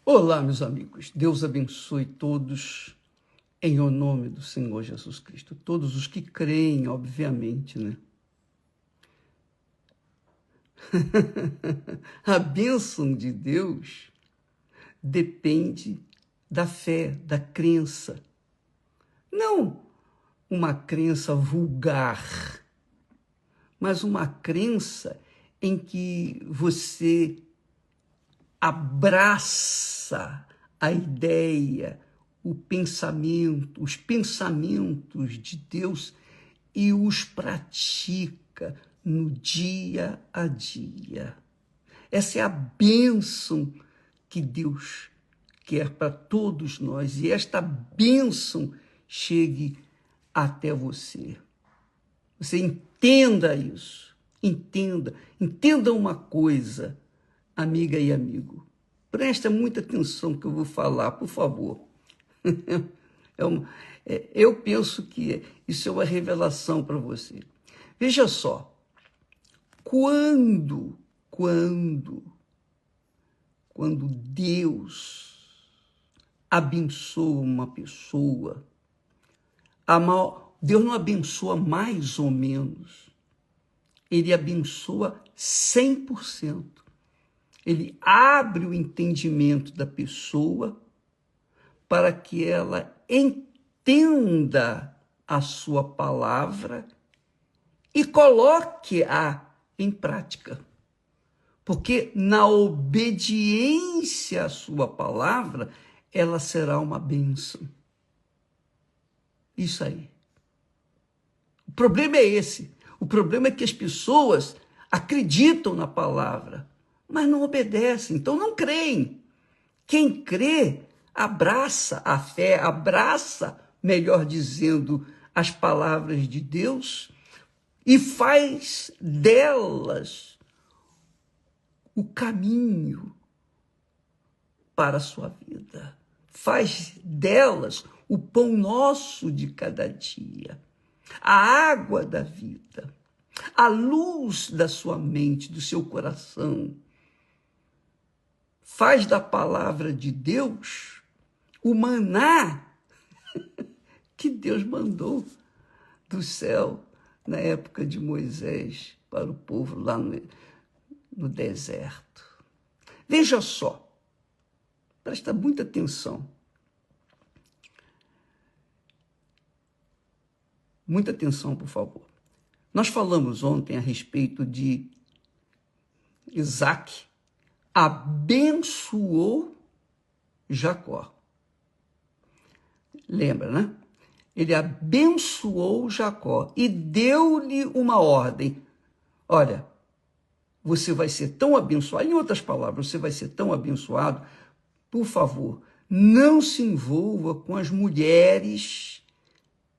Olá, meus amigos. Deus abençoe todos em o nome do Senhor Jesus Cristo. Todos os que creem, obviamente, né? A bênção de Deus depende da fé, da crença. Não uma crença vulgar, mas uma crença em que você abraça a ideia, o pensamento, os pensamentos de Deus e os pratica no dia a dia. Essa é a bênção que Deus quer para todos nós, e esta bênção chegue até você. Você entenda isso, entenda uma coisa, amiga e amigo. Presta muita atenção no que eu vou falar, por favor. Eu penso que isso é uma revelação para você. Veja só, quando Deus abençoa uma pessoa, Deus não abençoa mais ou menos, ele abençoa 100%. Ele abre o entendimento da pessoa para que ela entenda a sua palavra e coloque-a em prática. Porque na obediência à sua palavra, ela será uma bênção. Isso aí. O problema é esse. O problema é que as pessoas acreditam na palavra, mas não obedecem, então não creem. Quem crê, abraça a fé, abraça, melhor dizendo, as palavras de Deus e faz delas o caminho para a sua vida. Faz delas o pão nosso de cada dia, a água da vida, a luz da sua mente, do seu coração. Faz da palavra de Deus o maná que Deus mandou do céu na época de Moisés para o povo lá no deserto. Veja só, presta muita atenção. Muita atenção, por favor. Nós falamos ontem a respeito de Isaac abençoou Jacó. Lembra, né? Ele abençoou Jacó e deu-lhe uma ordem. Olha, você vai ser tão abençoado, em outras palavras, você vai ser tão abençoado, por favor, não se envolva com as mulheres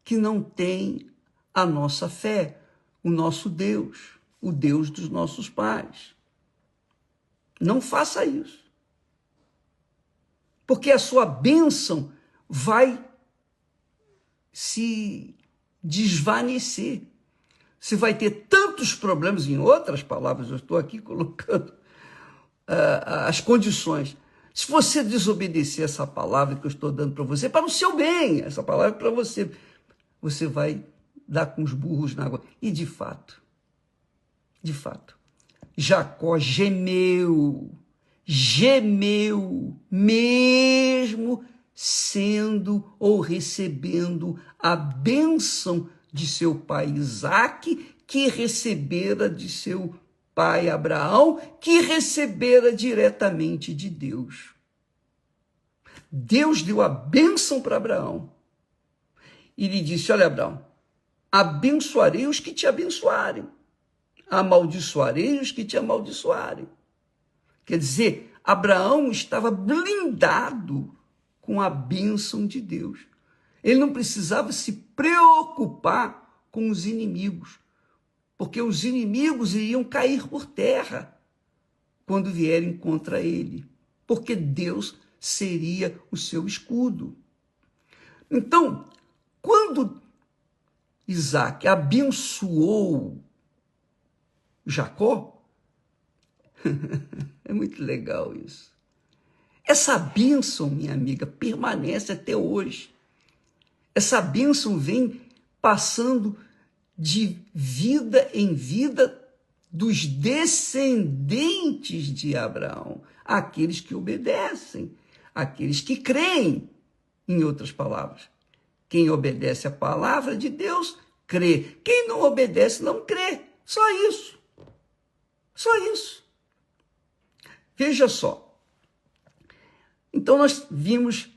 que não têm a nossa fé, o nosso Deus, o Deus dos nossos pais. Não faça isso. Porque a sua bênção vai se desvanecer. Você vai ter tantos problemas, em outras palavras, eu estou aqui colocando as condições. Se você desobedecer essa palavra que eu estou dando para você, para o seu bem, essa palavra é para você, você vai dar com os burros na água. E de fato, Jacó gemeu, mesmo sendo ou recebendo a bênção de seu pai Isaque, que recebera de seu pai Abraão, que recebera diretamente de Deus. Deus deu a bênção para Abraão e lhe disse: olha, Abraão, abençoarei os que te abençoarem, amaldiçoarei os que te amaldiçoarem. Quer dizer, Abraão estava blindado com a bênção de Deus. Ele não precisava se preocupar com os inimigos, porque os inimigos iriam cair por terra quando vierem contra ele, porque Deus seria o seu escudo. Então, quando Isaac abençoou Jacó, é muito legal isso. Essa bênção, minha amiga, permanece até hoje. Essa bênção vem passando de vida em vida dos descendentes de Abraão, aqueles que obedecem, aqueles que creem, em outras palavras. Quem obedece à palavra de Deus, crê. Quem não obedece, não crê. Só isso. Só isso. Veja só. Então nós vimos,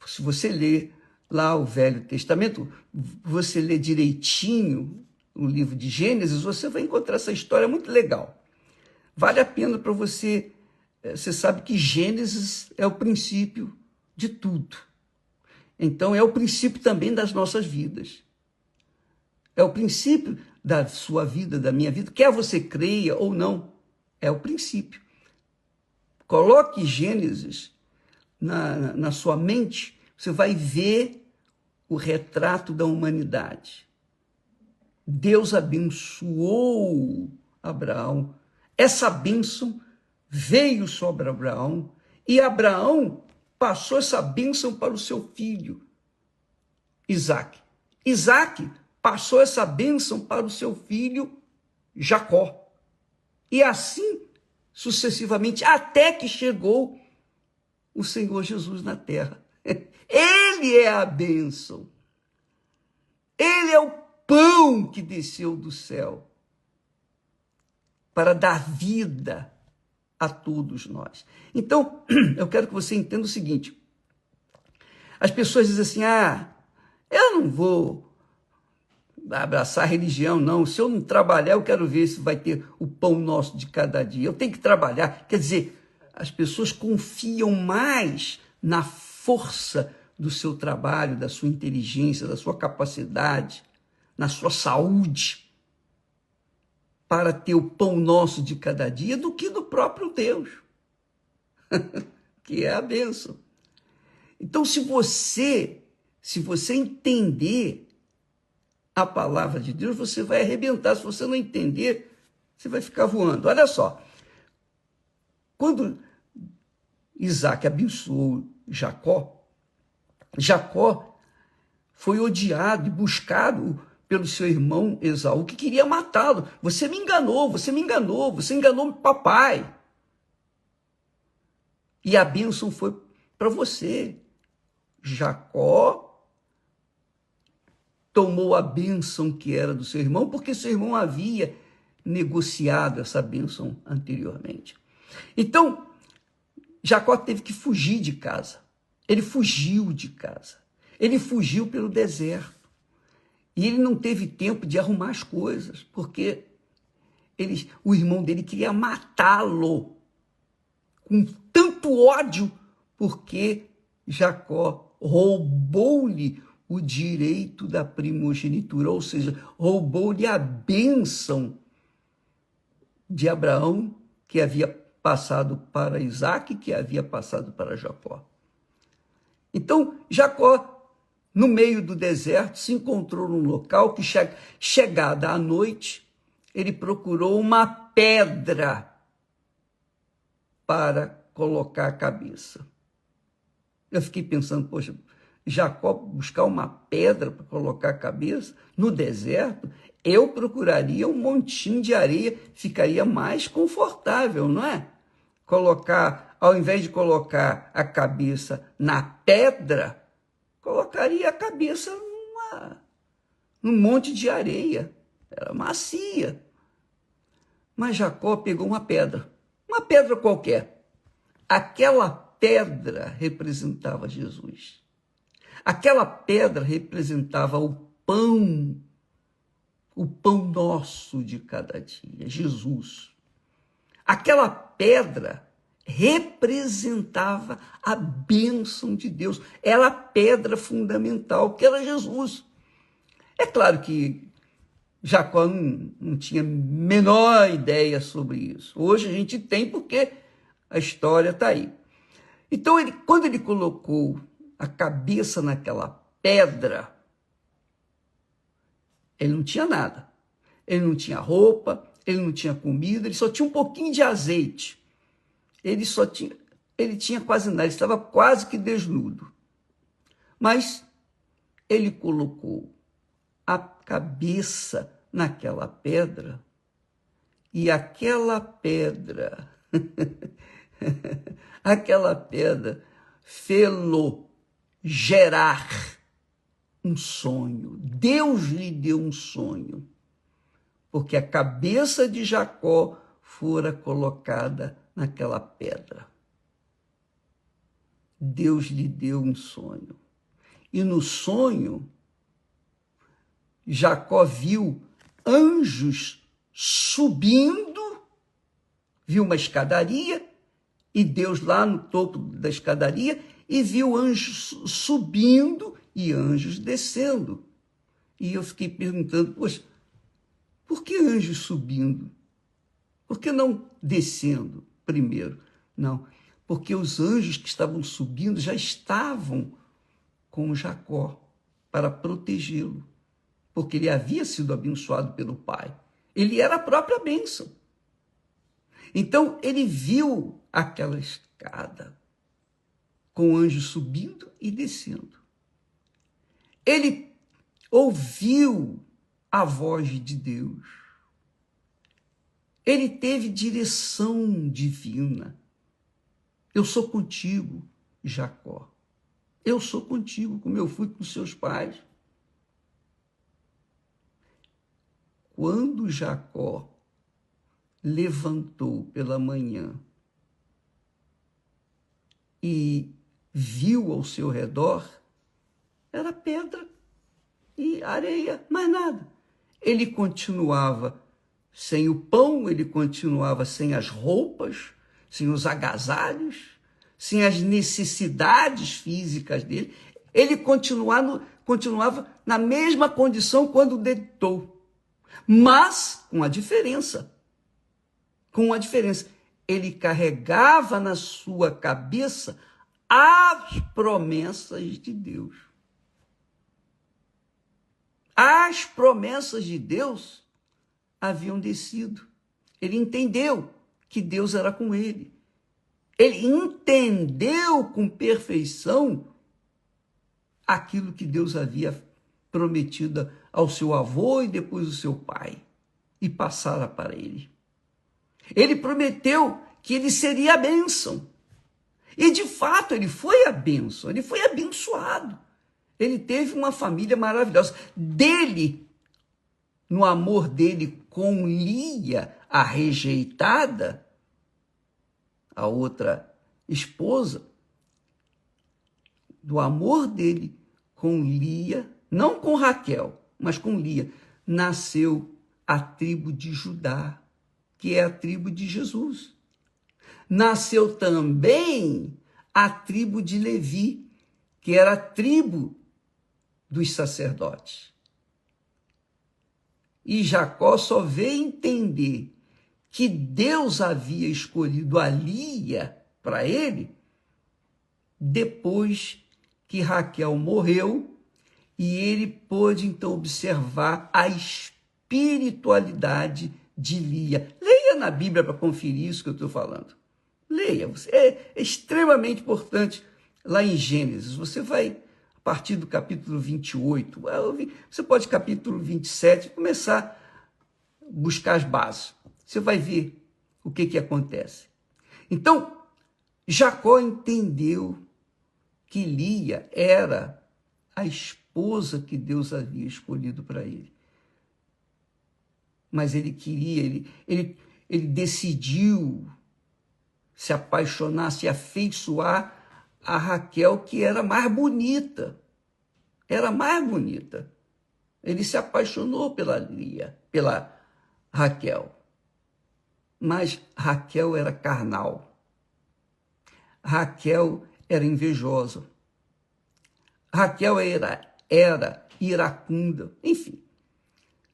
se você ler lá o Velho Testamento, você lê direitinho o livro de Gênesis, você vai encontrar essa história muito legal. Vale a pena para você. Você sabe que Gênesis é o princípio de tudo. Então é o princípio também das nossas vidas. É o princípio da sua vida, da minha vida, quer você creia ou não, é o princípio. Coloque Gênesis na sua mente, você vai ver o retrato da humanidade. Deus abençoou Abraão. Essa bênção veio sobre Abraão e Abraão passou essa bênção para o seu filho, Isaque. Isaque passou essa bênção para o seu filho, Jacó. E assim, sucessivamente, até que chegou o Senhor Jesus na terra. Ele é a bênção. Ele é o pão que desceu do céu para dar vida a todos nós. Então, eu quero que você entenda o seguinte. As pessoas dizem assim, eu não vou abraçar a religião, não. Se eu não trabalhar, eu quero ver se vai ter o pão nosso de cada dia. Eu tenho que trabalhar. Quer dizer, as pessoas confiam mais na força do seu trabalho, da sua inteligência, da sua capacidade, na sua saúde, para ter o pão nosso de cada dia, do que do próprio Deus, que é a bênção. Então, se você entender a palavra de Deus, você vai arrebentar. Se você não entender, você vai ficar voando. Olha só, quando Isaque abençoou Jacó, Jacó foi odiado e buscado pelo seu irmão Esaú, que queria matá-lo. Você me enganou, você enganou papai. E a bênção foi para você. Jacó tomou a bênção que era do seu irmão, porque seu irmão havia negociado essa bênção anteriormente. Então, Jacó teve que fugir de casa. Ele fugiu de casa. Ele fugiu pelo deserto. E ele não teve tempo de arrumar as coisas, porque o irmão dele queria matá-lo com tanto ódio, porque Jacó roubou-lhe o direito da primogenitura, ou seja, roubou-lhe a bênção de Abraão, que havia passado para Isaque, que havia passado para Jacó. Então, Jacó, no meio do deserto, se encontrou num local que, chegada à noite, ele procurou uma pedra para colocar a cabeça. Eu fiquei pensando, poxa, Jacó buscar uma pedra para colocar a cabeça no deserto, eu procuraria um montinho de areia, ficaria mais confortável, não é? Ao invés de colocar a cabeça na pedra, colocaria a cabeça num monte de areia. Era macia. Mas Jacó pegou uma pedra qualquer. Aquela pedra representava Jesus. Aquela pedra representava o pão nosso de cada dia, Jesus. Aquela pedra representava a bênção de Deus. Era a pedra fundamental, que era Jesus. É claro que Jacó não tinha a menor ideia sobre isso. Hoje a gente tem, porque a história está aí. Então, quando ele colocou a cabeça naquela pedra, ele não tinha nada. Ele não tinha roupa, ele não tinha comida, ele só tinha um pouquinho de azeite. Ele só tinha ele tinha quase nada, ele estava quase que desnudo. Mas ele colocou a cabeça naquela pedra e aquela pedra, aquela pedra fê-lo gerar um sonho. Deus lhe deu um sonho, porque a cabeça de Jacó fora colocada naquela pedra. Deus lhe deu um sonho. E no sonho, Jacó viu anjos subindo, viu uma escadaria, e Deus lá no topo da escadaria, e viu anjos subindo e anjos descendo. E eu fiquei perguntando, poxa, por que anjos subindo? Por que não descendo primeiro? Não, porque os anjos que estavam subindo já estavam com Jacó para protegê-lo, porque ele havia sido abençoado pelo pai. Ele era a própria bênção. Então, ele viu aquela escada com anjos subindo e descendo. Ele ouviu a voz de Deus. Ele teve direção divina. Eu sou contigo, Jacó. Eu sou contigo, como eu fui com seus pais. Quando Jacó levantou pela manhã e viu ao seu redor, era pedra e areia, mais nada. Ele continuava sem o pão, ele continuava sem as roupas, sem os agasalhos, sem as necessidades físicas dele. Ele continuava na mesma condição quando deitou, mas com a diferença. Ele carregava na sua cabeça as promessas de Deus. As promessas de Deus haviam descido. Ele entendeu que Deus era com ele. Ele entendeu com perfeição aquilo que Deus havia prometido ao seu avô e depois ao seu pai, e passara para ele. Ele prometeu que ele seria a bênção. E, de fato, ele foi a bênção, ele foi abençoado. Ele teve uma família maravilhosa. Dele, no amor dele com Lia, a rejeitada, a outra esposa, do amor dele com Lia, não com Raquel, mas com Lia, nasceu a tribo de Judá, que é a tribo de Jesus. Nasceu também a tribo de Levi, que era a tribo dos sacerdotes. E Jacó só veio entender que Deus havia escolhido a Lia para ele depois que Raquel morreu, e ele pôde então observar a espiritualidade de Lia. Leia na Bíblia para conferir isso que eu estou falando. Leia, é extremamente importante. Lá em Gênesis, você vai, a partir do capítulo 28, você pode, capítulo 27, começar a buscar as bases. Você vai ver o que acontece. Então, Jacó entendeu que Lia era a esposa que Deus havia escolhido para ele. Mas ele queria, ele decidiu se apaixonar, se afeiçoar a Raquel, que era mais bonita. Era mais bonita. Ele se apaixonou pela Lia, pela Raquel. Mas Raquel era carnal. Raquel era invejosa. Raquel era iracunda. Enfim,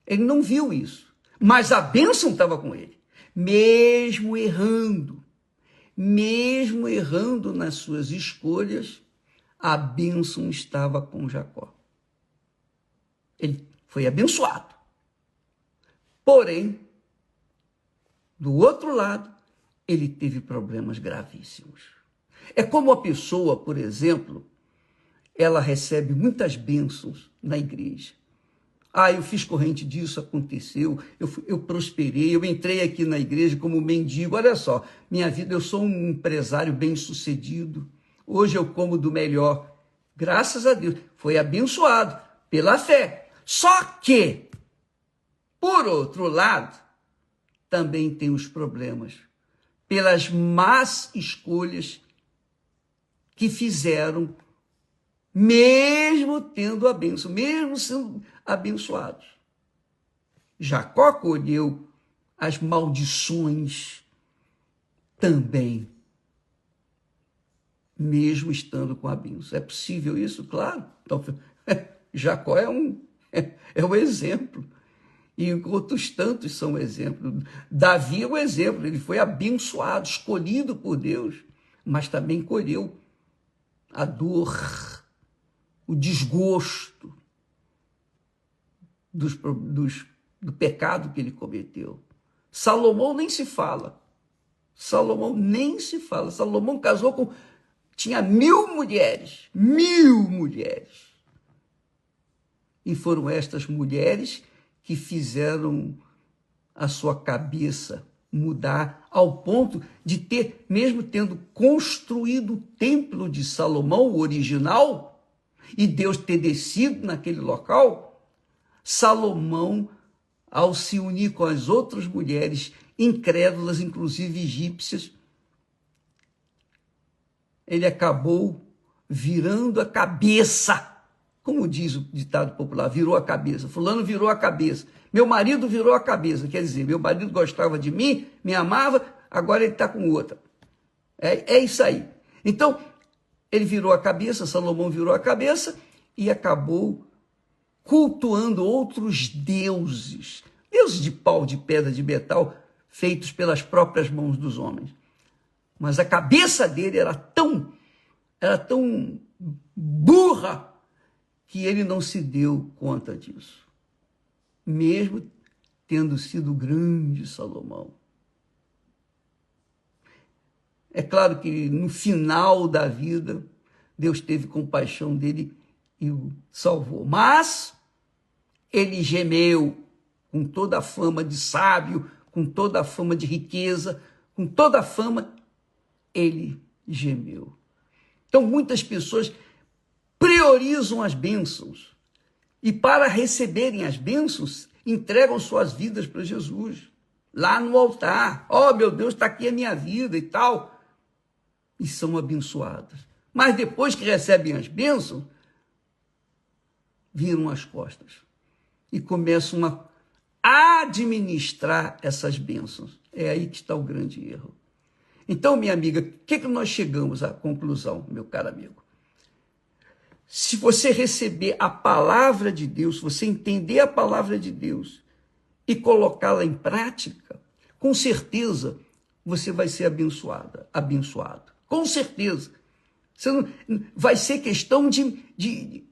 ele não viu isso. Mas a bênção estava com ele. Mesmo errando nas suas escolhas, a bênção estava com Jacó. Ele foi abençoado. Porém, do outro lado, ele teve problemas gravíssimos. É como a pessoa, por exemplo, ela recebe muitas bênçãos na igreja. Eu fiz corrente disso, aconteceu, eu prosperei, eu entrei aqui na igreja como mendigo. Olha só, minha vida, eu sou um empresário bem-sucedido. Hoje eu como do melhor. Graças a Deus, foi abençoado pela fé. Só que, por outro lado, também tem os problemas, pelas más escolhas que fizeram, mesmo tendo a bênção, mesmo sendo abençoados. Jacó colheu as maldições também, mesmo estando com a bênção. É possível isso? Claro. Então, Jacó é um exemplo. E outros tantos são exemplos. Davi é um exemplo, ele foi abençoado, escolhido por Deus, mas também colheu a dor, o desgosto do pecado que ele cometeu. Salomão nem se fala. Salomão casou com... Tinha 1000 mulheres. 1000 mulheres. E foram estas mulheres que fizeram a sua cabeça mudar ao ponto de ter, mesmo tendo construído o templo de Salomão, o original, e Deus ter descido naquele local, Salomão, ao se unir com as outras mulheres incrédulas, inclusive egípcias, ele acabou virando a cabeça. Como diz o ditado popular, virou a cabeça. Fulano virou a cabeça. Meu marido virou a cabeça. Quer dizer, meu marido gostava de mim, me amava, agora ele está com outra. É isso aí. Então, ele virou a cabeça, Salomão virou a cabeça e acabou cultuando outros deuses. Deuses de pau, de pedra, de metal, feitos pelas próprias mãos dos homens. Mas a cabeça dele era tão burra, que ele não se deu conta disso, mesmo tendo sido grande Salomão. É claro que no final da vida, Deus teve compaixão dele e o salvou. Mas ele gemeu com toda a fama de sábio, com toda a fama de riqueza, com toda a fama, ele gemeu. Então muitas pessoas priorizam as bênçãos e para receberem as bênçãos entregam suas vidas para Jesus, lá no altar. Meu Deus, está aqui a minha vida e tal. E são abençoadas. Mas depois que recebem as bênçãos, viram as costas e começam a administrar essas bênçãos. É aí que está o grande erro. Então, minha amiga, o que nós chegamos à conclusão, meu caro amigo? Se você receber a palavra de Deus, se você entender a palavra de Deus e colocá-la em prática, com certeza você vai ser abençoado. Com certeza. Você não, vai ser questão de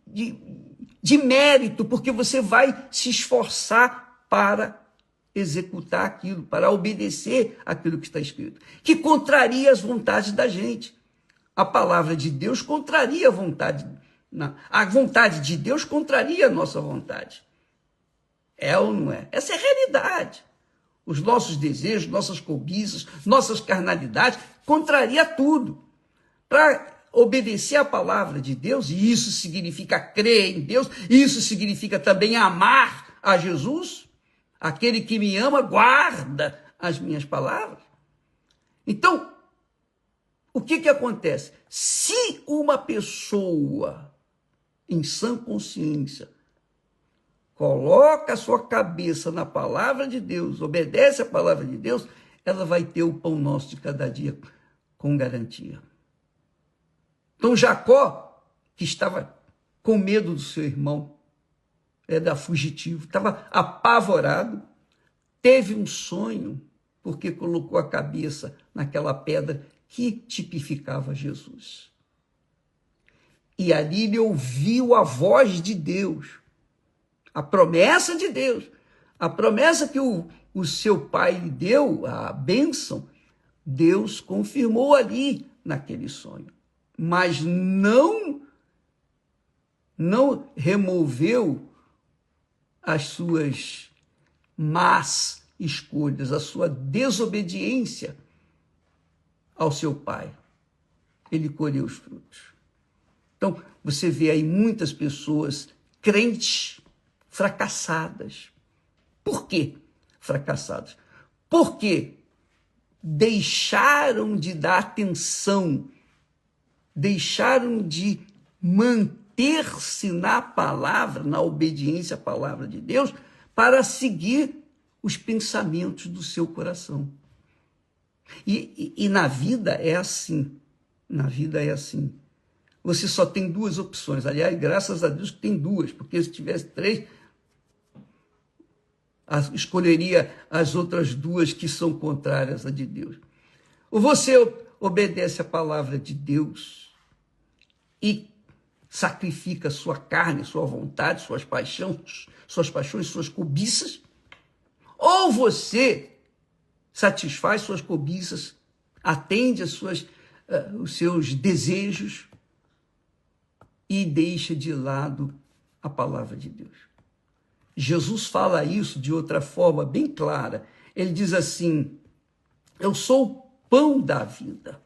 mérito, porque você vai se esforçar para executar aquilo, para obedecer aquilo que está escrito, que contraria as vontades da gente. A palavra de Deus contraria a vontade. A vontade de Deus contraria a nossa vontade. É ou não é? Essa é a realidade. Os nossos desejos, nossas cobiças, nossas carnalidades, contraria tudo. Para obedecer à palavra de Deus, e isso significa crer em Deus, isso significa também amar a Jesus, aquele que me ama guarda as minhas palavras. Então, o que acontece? Se uma pessoa em sã consciência coloca a sua cabeça na palavra de Deus, obedece a palavra de Deus, ela vai ter o pão nosso de cada dia com garantia. Então Jacó, que estava com medo do seu irmão, da fugitivo, estava apavorado, teve um sonho, porque colocou a cabeça naquela pedra que tipificava Jesus. E ali ele ouviu a voz de Deus, a promessa de Deus, a promessa que o seu pai lhe deu, a bênção, Deus confirmou ali, naquele sonho, mas não removeu as suas más escolhas, a sua desobediência ao seu pai. Ele colheu os frutos. Então, você vê aí muitas pessoas crentes fracassadas. Por quê fracassadas? Porque deixaram de dar atenção, deixaram de manter-se na palavra, na obediência à palavra de Deus, para seguir os pensamentos do seu coração. E na vida é assim. Na vida é assim. Você só tem duas opções. Aliás, graças a Deus que tem duas, porque se tivesse três, escolheria as outras duas que são contrárias à de Deus. Ou você obedece à palavra de Deus e sacrifica sua carne, sua vontade, suas paixões, suas cobiças, ou você satisfaz suas cobiças, atende os seus desejos e deixa de lado a palavra de Deus. Jesus fala isso de outra forma bem clara. Ele diz assim: eu sou o pão da vida.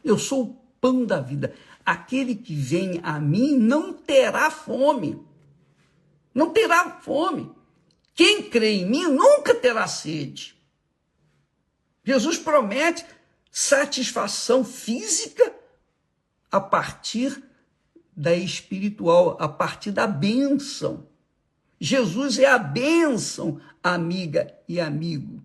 Eu sou o pão da vida. Aquele que vem a mim não terá fome. Não terá fome. Quem crê em mim nunca terá sede. Jesus promete satisfação física a partir da espiritual, a partir da bênção. Jesus é a bênção, amiga e amigo,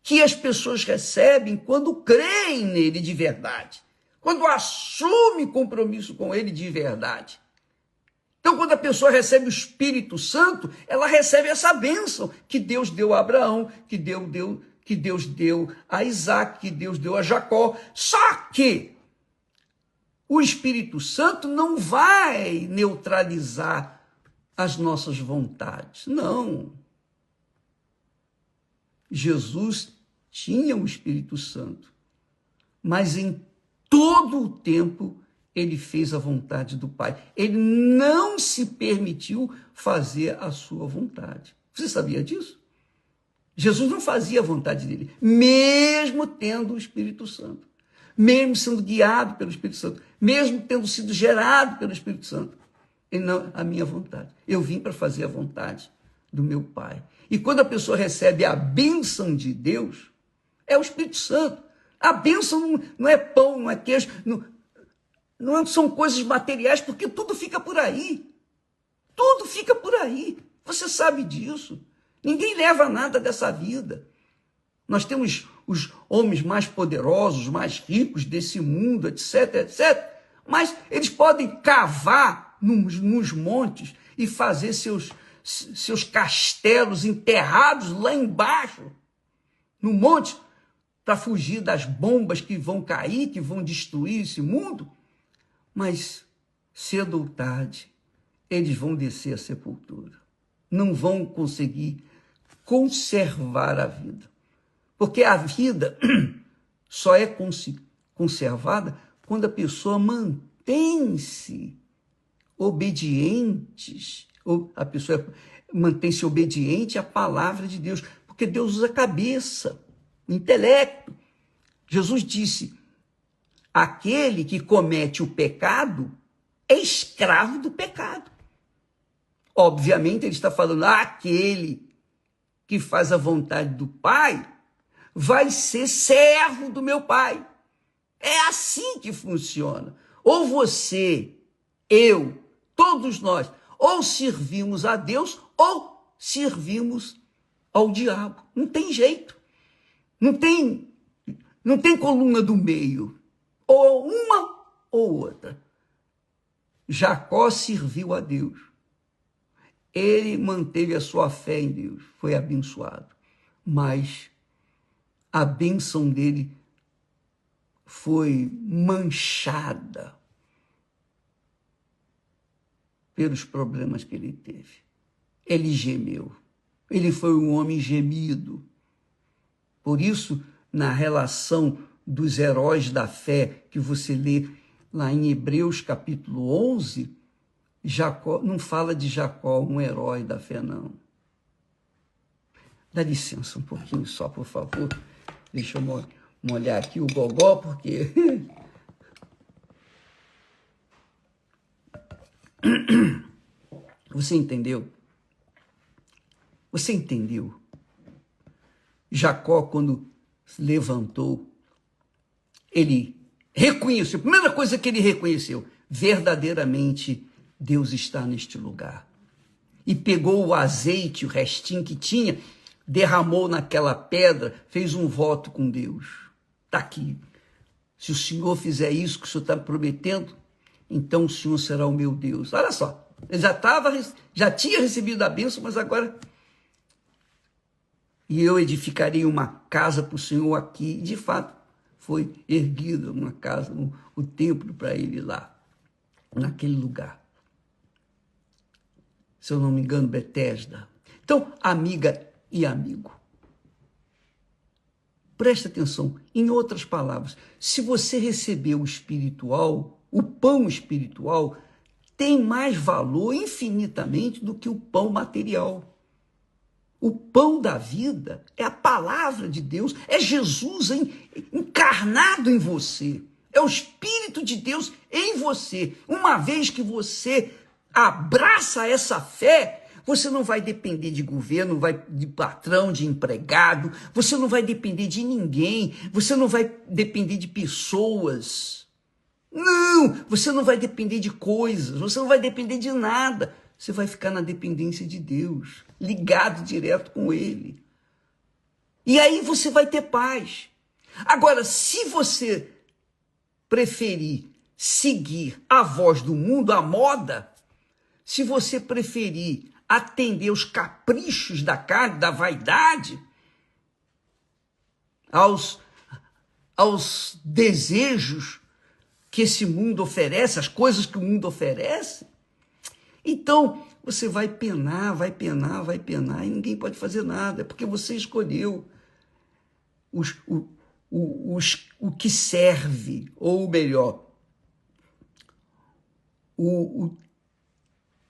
que as pessoas recebem quando creem nele de verdade, quando assumem compromisso com ele de verdade. Então, quando a pessoa recebe o Espírito Santo, ela recebe essa bênção que Deus deu a Abraão, que Deus deu a Isaac, que Deus deu a Jacó. Só que o Espírito Santo não vai neutralizar as nossas vontades. Não. Jesus tinha o Espírito Santo, mas em todo o tempo ele fez a vontade do Pai. Ele não se permitiu fazer a sua vontade. Você sabia disso? Jesus não fazia a vontade dele, mesmo tendo o Espírito Santo, mesmo sendo guiado pelo Espírito Santo, mesmo tendo sido gerado pelo Espírito Santo. Ele não, a minha vontade. Eu vim para fazer a vontade do meu Pai. E quando a pessoa recebe a bênção de Deus, é o Espírito Santo. A bênção não é pão, não é queijo, não são coisas materiais, porque tudo fica por aí. Tudo fica por aí. Você sabe disso. Ninguém leva nada dessa vida. Nós temos os homens mais poderosos, mais ricos desse mundo, etc, etc. Mas eles podem cavar nos montes e fazer seus castelos enterrados lá embaixo, no monte, para fugir das bombas que vão cair, que vão destruir esse mundo. Mas, cedo ou tarde, eles vão descer à sepultura. Não vão conseguir conservar a vida. Porque a vida só é conservada quando a pessoa mantém-se obedientes, ou a pessoa mantém-se obediente à palavra de Deus, porque Deus usa a cabeça, o intelecto. Jesus disse: aquele que comete o pecado é escravo do pecado. Obviamente, ele está falando, aquele que faz a vontade do Pai vai ser servo do meu Pai. É assim que funciona. Ou você, eu, todos nós, ou servimos a Deus ou servimos ao diabo. Não tem jeito. Não tem coluna do meio. Ou uma ou outra. Jacó serviu a Deus. Ele manteve a sua fé em Deus. Foi abençoado. Mas a bênção dele foi manchada pelos problemas que ele teve. Ele gemeu. Ele foi um homem gemido. Por isso, na relação dos heróis da fé que você lê lá em Hebreus capítulo 11, Jacó não fala de Jacó, um herói da fé, não. Dá licença um pouquinho só, por favor. Deixa eu molhar aqui o gogó, porque... Você entendeu? Você entendeu? Jacó, quando se levantou, ele reconheceu, a primeira coisa que ele reconheceu, verdadeiramente Deus está neste lugar. E pegou o azeite, o restinho que tinha, derramou naquela pedra, fez um voto com Deus. Está aqui. Se o Senhor fizer isso que o Senhor está prometendo, então o Senhor será o meu Deus. Olha só, ele já tinha recebido a bênção, mas agora... E eu edificarei uma casa para o Senhor aqui. E, de fato, foi erguida uma casa, o templo para ele lá, naquele lugar. Se eu não me engano, Betesda. Então, amiga e amigo, presta atenção. Em outras palavras, se você recebeu o espiritual, o pão espiritual, tem mais valor infinitamente do que o pão material. O pão da vida é a palavra de Deus, é Jesus encarnado em você, é o Espírito de Deus em você. Uma vez que você abraça essa fé, você não vai depender de governo, de patrão, de empregado, você não vai depender de ninguém, você não vai depender de pessoas. Não, você não vai depender de coisas, você não vai depender de nada. Você vai ficar na dependência de Deus, ligado direto com Ele. E aí você vai ter paz. Agora, se você preferir seguir a voz do mundo, a moda, se você preferir atender os caprichos da carne, da vaidade, aos desejos que esse mundo oferece, as coisas que o mundo oferece, então você vai penar, e ninguém pode fazer nada, porque você escolheu o que serve, ou melhor, o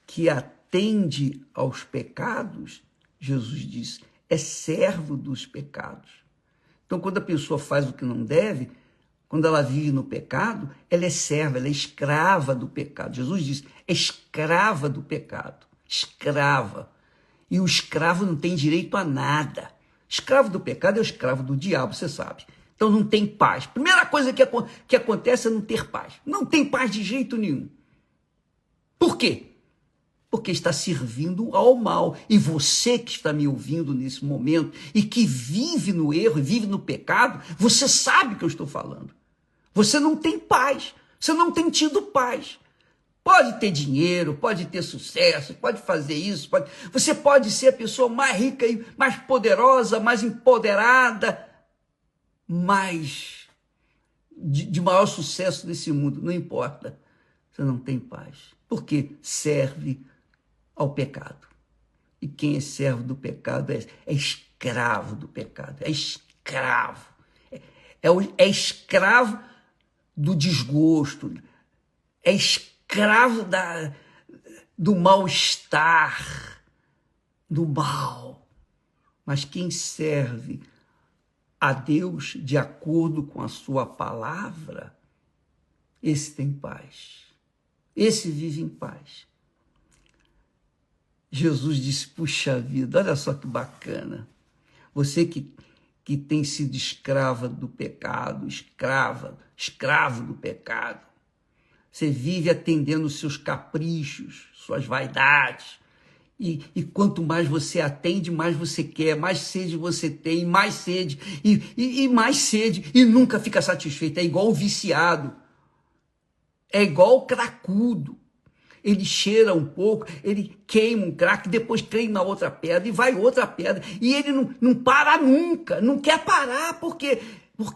que atende aos pecados, Jesus diz, é servo dos pecados. Então, quando a pessoa faz o que não deve, quando ela vive no pecado, ela é serva, ela é escrava do pecado. Jesus diz, é escrava do pecado, escrava. E o escravo não tem direito a nada. Escravo do pecado é o escravo do diabo, você sabe. Então não tem paz. Primeira coisa que acontece é não ter paz. Não tem paz de jeito nenhum. Por quê? Porque está servindo ao mal. E você que está me ouvindo nesse momento e que vive no erro e vive no pecado, você sabe o que eu estou falando. Você não tem paz. Você não tem tido paz. Pode ter dinheiro, pode ter sucesso, pode fazer isso, você pode ser a pessoa mais rica e mais poderosa, mais empoderada, mais de maior sucesso desse mundo. Não importa. Você não tem paz. Porque serve ao pecado. E quem é servo do pecado é escravo do pecado. É escravo. É escravo do desgosto. É escravo do mal-estar, do mal. Mas quem serve a Deus de acordo com a sua palavra, esse tem paz. Esse vive em paz. Jesus disse, puxa vida, olha só que bacana. Você que tem sido escrava do pecado, escravo do pecado. Você vive atendendo os seus caprichos, suas vaidades. E quanto mais você atende, mais você quer, mais sede você tem, mais sede, e mais sede, e nunca fica satisfeito. É igual o viciado, é igual o cracudo. Ele cheira um pouco, ele queima um crack, depois queima outra pedra, e vai outra pedra, e ele não para nunca, não quer parar, porque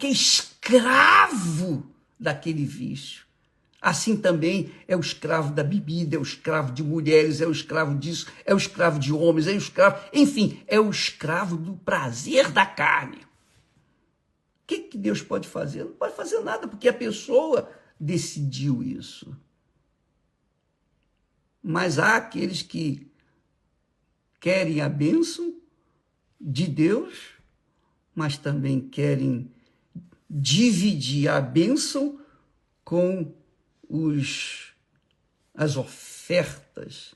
é escravo daquele vício. Assim também é o escravo da bebida, é o escravo de mulheres, é o escravo disso, é o escravo de homens, é o escravo, enfim, é o escravo do prazer da carne. que Deus pode fazer? Não pode fazer nada, porque a pessoa decidiu isso. Mas há aqueles que querem a bênção de Deus, mas também querem dividir a bênção com as ofertas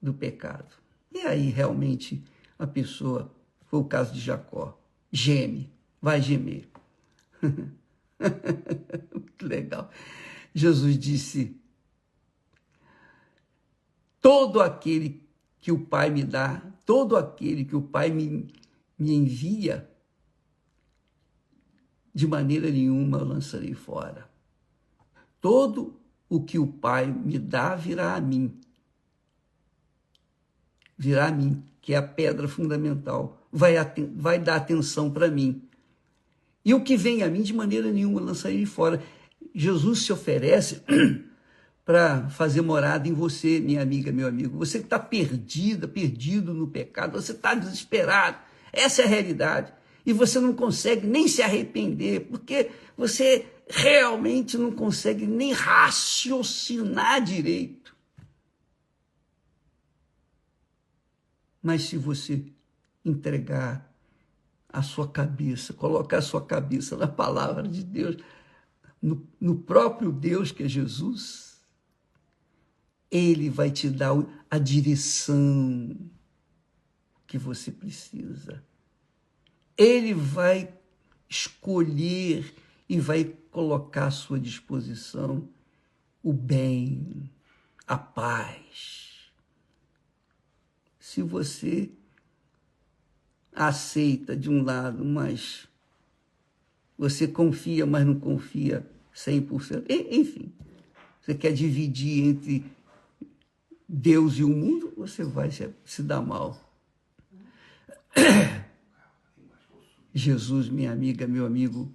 do pecado. E aí realmente a pessoa, foi o caso de Jacó, geme, vai gemer. Muito legal. Jesus disse: todo aquele que o Pai me dá, todo aquele que o Pai me envia, de maneira nenhuma eu lançarei fora. Todo o que o Pai me dá virá a mim. Virá a mim, que é a pedra fundamental. Vai dar atenção para mim. E o que vem a mim, de maneira nenhuma eu lançarei fora. Jesus se oferece para fazer morada em você, minha amiga, meu amigo. Você que está perdido no pecado, você está desesperado. Essa é a realidade. E você não consegue nem se arrepender, porque você realmente não consegue nem raciocinar direito. Mas se você entregar a sua cabeça, colocar a sua cabeça na palavra de Deus, no próprio Deus que é Jesus, Ele vai te dar a direção que você precisa. Ele vai escolher e vai colocar à sua disposição o bem, a paz. Se você aceita de um lado, mas você confia, mas não confia 100%. Enfim, você quer dividir entre Deus e o mundo, você vai se dar mal. Jesus, minha amiga, meu amigo,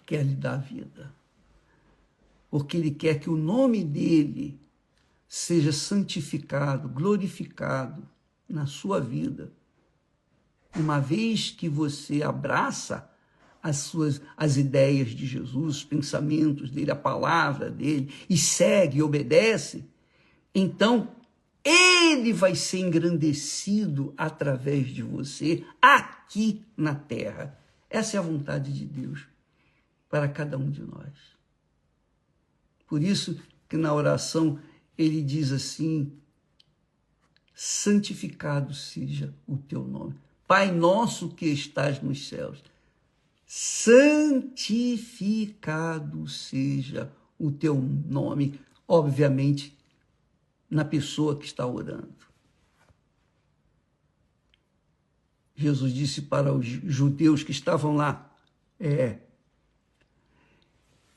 quer lhe dar vida. Porque Ele quer que o nome dEle seja santificado, glorificado na sua vida. Uma vez que você abraça as ideias de Jesus, os pensamentos dEle, a palavra dEle, e segue e obedece, então Ele vai ser engrandecido através de você aqui na terra. Essa é a vontade de Deus para cada um de nós. Por isso que na oração ele diz assim: santificado seja o teu nome. Pai nosso que estás nos céus, santificado seja o teu nome, obviamente, na pessoa que está orando. Jesus disse para os judeus que estavam lá,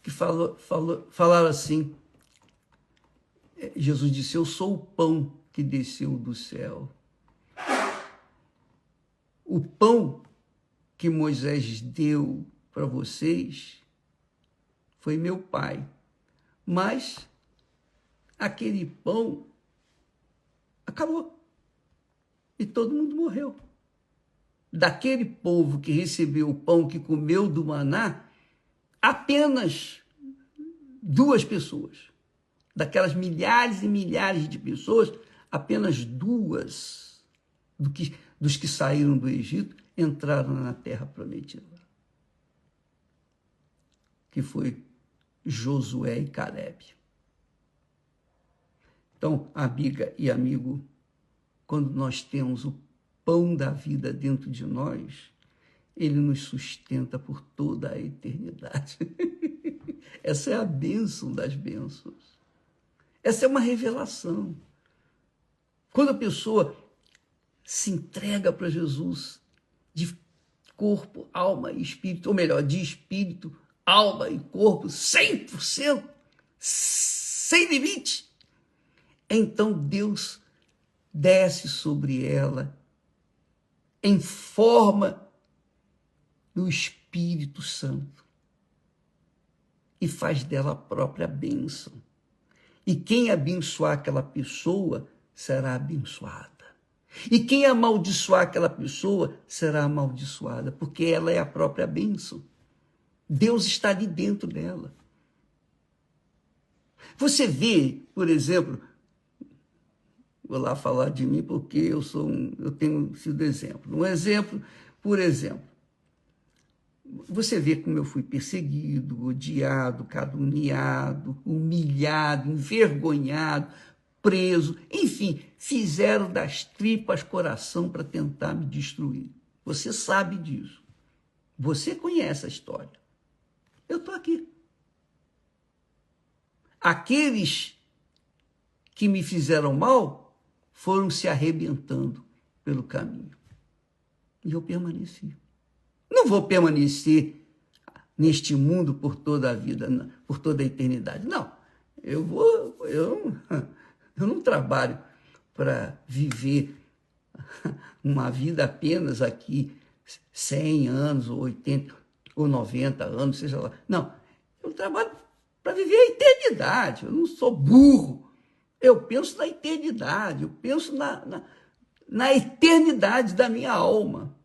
que falaram assim, Jesus disse: eu sou o pão que desceu do céu. O pão que Moisés deu para vocês foi meu pai, mas aquele pão acabou e todo mundo morreu. Daquele povo que recebeu o pão, que comeu do maná, apenas 2 pessoas. Daquelas milhares e milhares de pessoas, apenas 2 dos que saíram do Egito entraram na terra prometida, que foi Josué e Calebe. Então, amiga e amigo, quando nós temos o pão da vida dentro de nós, ele nos sustenta por toda a eternidade. Essa é a bênção das bênçãos. Essa é uma revelação. Quando a pessoa se entrega para Jesus de corpo, alma e espírito, ou melhor, de espírito, alma e corpo, 100%, sem limite, então Deus desce sobre ela em forma do Espírito Santo e faz dela a própria bênção. E quem abençoar aquela pessoa será abençoada. E quem amaldiçoar aquela pessoa será amaldiçoada, porque ela é a própria bênção. Deus está ali dentro dela. Você vê, por exemplo, vou lá falar de mim porque eu tenho sido exemplo. Um exemplo, por exemplo, você vê como eu fui perseguido, odiado, caluniado, humilhado, envergonhado, preso, enfim, fizeram das tripas coração para tentar me destruir. Você sabe disso. Você conhece a história. Eu estou aqui. Aqueles que me fizeram mal foram se arrebentando pelo caminho. E eu permaneci. Não vou permanecer neste mundo por toda a vida, por toda a eternidade. Não, eu não trabalho para viver uma vida apenas aqui 100 anos, ou 80, ou 90 anos, seja lá. Não, eu trabalho para viver a eternidade. Eu não sou burro. Eu penso na eternidade, eu penso na eternidade da minha alma.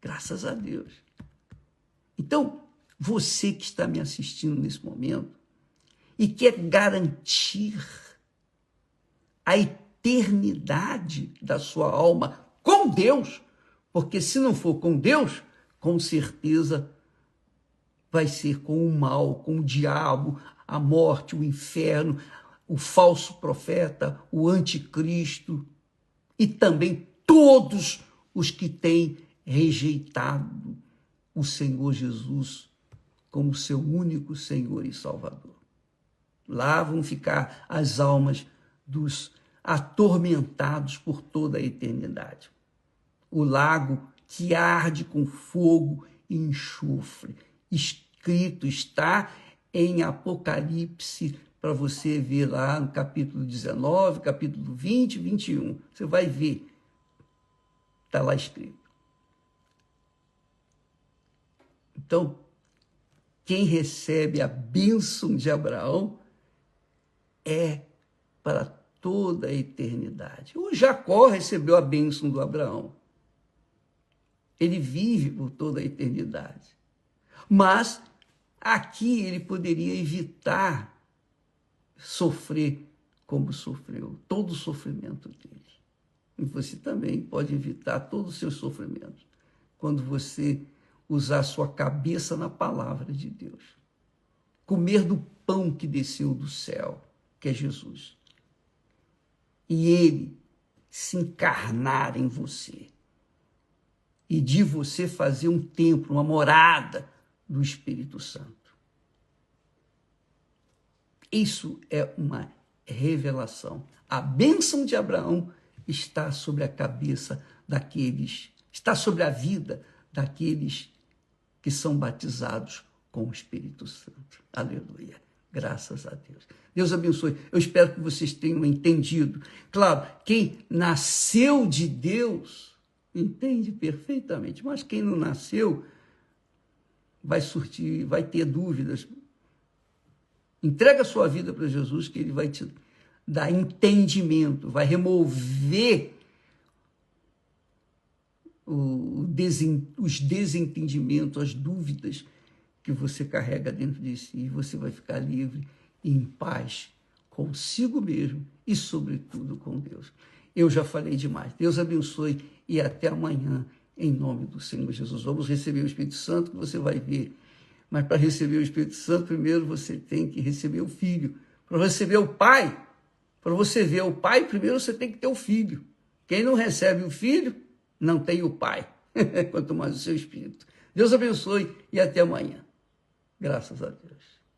Graças a Deus. Então, você que está me assistindo nesse momento e quer garantir a eternidade da sua alma com Deus, porque se não for com Deus, com certeza vai ser com o mal, com o diabo, a morte, o inferno, o falso profeta, o anticristo e também todos os que têm rejeitado o Senhor Jesus como seu único Senhor e Salvador. Lá vão ficar as almas dos atormentados por toda a eternidade. O lago que arde com fogo e enxofre. Escrito está em Apocalipse, para você ver lá no capítulo 19, capítulo 20 e 21. Você vai ver. Está lá escrito. Então, quem recebe a bênção de Abraão é para toda a eternidade. O Jacó recebeu a bênção do Abraão. Ele vive por toda a eternidade. Mas aqui ele poderia evitar sofrer como sofreu, todo o sofrimento dele. E você também pode evitar todos os seus sofrimentos quando você usar sua cabeça na palavra de Deus. Comer do pão que desceu do céu, que é Jesus. E ele se encarnar em você. E de você fazer um templo, uma morada do Espírito Santo. Isso é uma revelação. A bênção de Abraão está sobre a cabeça daqueles, está sobre a vida daqueles que são batizados com o Espírito Santo. Aleluia. Graças a Deus. Deus abençoe. Eu espero que vocês tenham entendido. Claro, quem nasceu de Deus entende perfeitamente, mas quem não nasceu vai surtir, vai ter dúvidas. Entrega a sua vida para Jesus, que ele vai te dar entendimento, vai remover os desentendimentos, as dúvidas que você carrega dentro de si, e você vai ficar livre e em paz consigo mesmo e, sobretudo, com Deus. Eu já falei demais. Deus abençoe e até amanhã, em nome do Senhor Jesus. Vamos receber o Espírito Santo, que você vai ver. Mas para receber o Espírito Santo, primeiro você tem que receber o Filho. Para receber o Pai, para você ver o Pai, primeiro você tem que ter o Filho. Quem não recebe o Filho, não tem o Pai, quanto mais o seu Espírito. Deus abençoe e até amanhã. Graças a Deus.